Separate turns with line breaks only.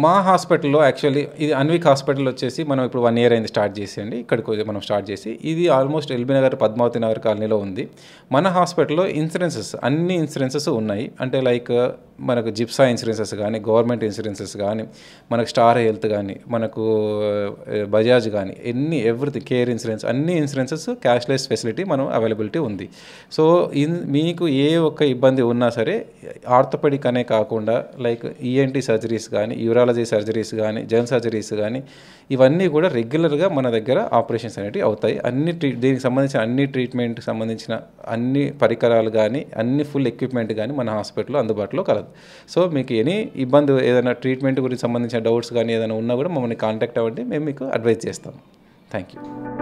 మా హాస్పిటల్‌లో యాక్చువల్లీ ఇది అన్విక్ హాస్పిటల్ వచ్చేసి మనం ఇప్పుడు 1 ఇయర్ అయింది స్టార్ట్ చేసి అండి. ఇక్కడికి మనం స్టార్ట్ చేసి. ఇది ఆల్మోస్ట్ ఎల్బీ నగర్, పద్మావతి నగర్ కాలనీలో ఉంది. మన హాస్పిటల్‌లో అన్ని ఇన్సూరెన్సెస్ ఉన్నాయి. అంటే లైక్ మనకు జిప్సా ఇన్సూరెన్సెస్ గానీ, గవర్నమెంట్ ఇన్సూరెన్సెస్ గానీ, మనకు స్టార్ హెల్త్ గానీ, మనకు బజాజ్ గానీ, ఎవ్రీథింగ్ కేర్ ఇన్సూరెన్స్ అన్ని ఇన్సూరెన్సెస్ క్యాష్‌లెస్ ఫెసిలిటీ మనం అవైలబిలిటీ ఉంది. సో, మీకు ఏ ఒక్క ఇబ్బంది ఉన్నా సరే ఆర్థోపెడిక్ అనే కాకుండా లైక్ ఈఎన్టీ సర్జరీస్ గానీ, యూరాలజీ సర్జరీస్ గానీ, జనరల్ సర్జరీస్ గానీ ఇవన్నీ కూడా రెగ్యులర్‌గా మన దగ్గర ఆపరేషన్స్ అనేటివి అవుతాయి. దీనికి సంబంధించిన అన్ని ట్రీట్మెంట్ సంబంధించిన అన్ని పరికరాలు గానీ, అన్ని ఫుల్ ఎక్విప్‌మెంట్ గానీ మన హాస్పిటల్‌లో అందుబాటులో కలదు. సో, మీకు ఇబ్బంది ఏదైనా ట్రీట్మెంట్ గురించి సంబంధించిన డౌట్స్ గానీ ఏదైనా ఉన్నా కూడా మమ్మల్ని కాంటాక్ట్ అవ్వండి. మేము మీకు అడ్వైస్ చేస్తాం. Thank you.